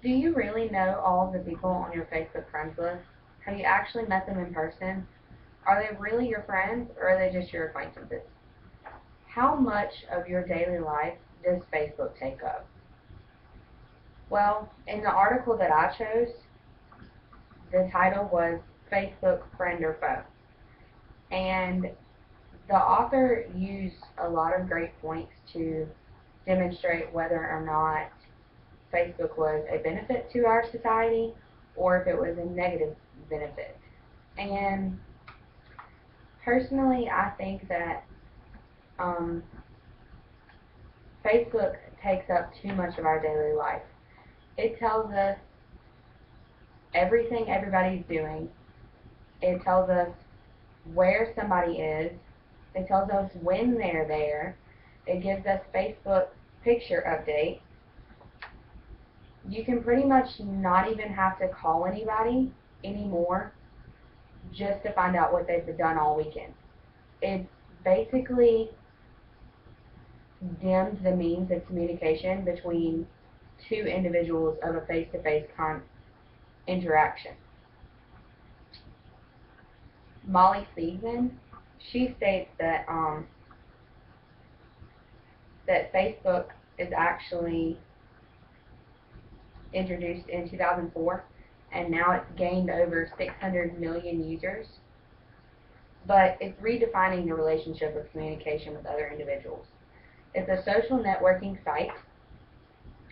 Do you really know all of the people on your Facebook friends list? Have you actually met them in person? Are they really your friends or are they just your acquaintances? How much of your daily life does Facebook take up? Well, in the article that I chose, the title was Facebook Friend or Foe. And the author used a lot of great points to demonstrate whether or not Facebook was a benefit to our society or if it was a negative benefit. And personally, I think that um, Facebook takes up too much of our daily life. It tells us everything everybody's doing. It tells us where somebody is. It tells us when they're there. It gives us Facebook picture updates. You can pretty much not even have to call anybody anymore just to find out what they've done all weekend. It basically dims the means of communication between two individuals of a face-to-face interaction. Molly Season, she states that that Facebook is actually introduced in 2004, and now it's gained over 600 million users. But it's redefining the relationship of communication with other individuals. It's a social networking site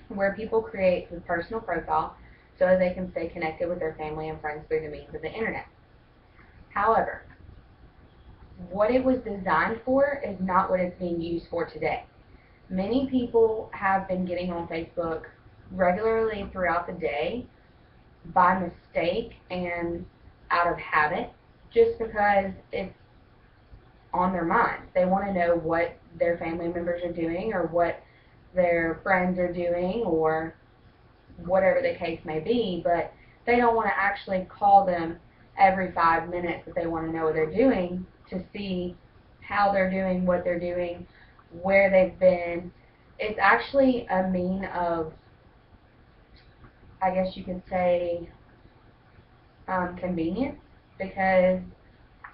where people create a personal profile so they can stay connected with their family and friends through the means of the internet. However, what it was designed for is not what it's being used for today. Many people have been getting on Facebook regularly throughout the day by mistake and out of habit just because it's on their mind. They want to know what their family members are doing or what their friends are doing or whatever the case may be, but they don't want to actually call them every 5 minutes if they want to know what they're doing to see how they're doing, what they're doing, where they've been. It's actually a mean of, I guess you could say, convenience, because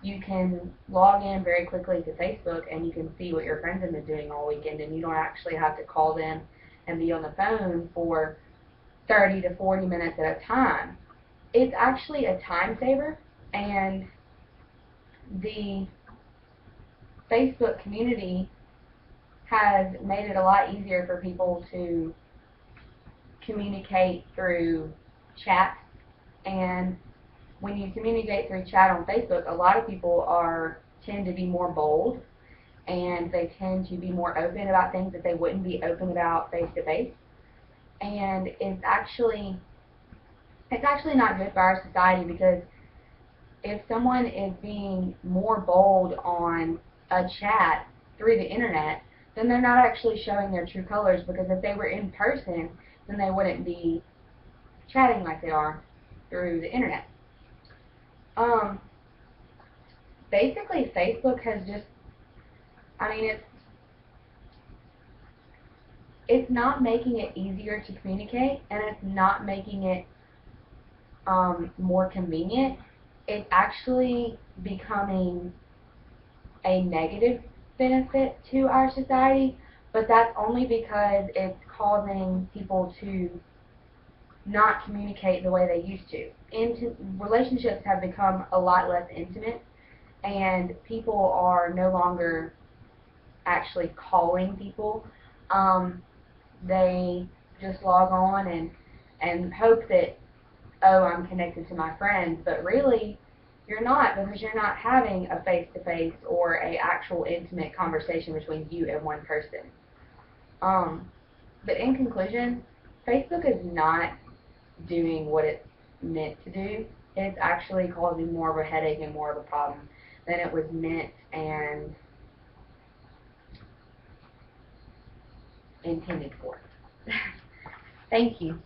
you can log in very quickly to Facebook and you can see what your friends have been doing all weekend, and you don't actually have to call them and be on the phone for 30 to 40 minutes at a time. It's actually a time saver, and the Facebook community has made it a lot easier for people to communicate through chat. And when you communicate through chat on Facebook, a lot of people tend to be more bold, and they tend to be more open about things that they wouldn't be open about face to face. And it's actually not good for our society, because if someone is being more bold on a chat through the internet, then they're not actually showing their true colors, because if they were in person, then they wouldn't be chatting like they are through the internet. Basically, Facebook has just, I mean, it's not making it easier to communicate, and it's not making it more convenient. It's actually becoming a negative benefit to our society, but that's only because it's causing people to not communicate the way they used to. Relationships have become a lot less intimate, and people are no longer actually calling people. They just log on and hope that, oh, I'm connected to my friends, but really you're not, because you're not having a face-to-face or a actual intimate conversation between you and one person. But in conclusion, Facebook is not doing what it's meant to do. It's actually causing more of a headache and more of a problem than it was meant and intended for. Thank you.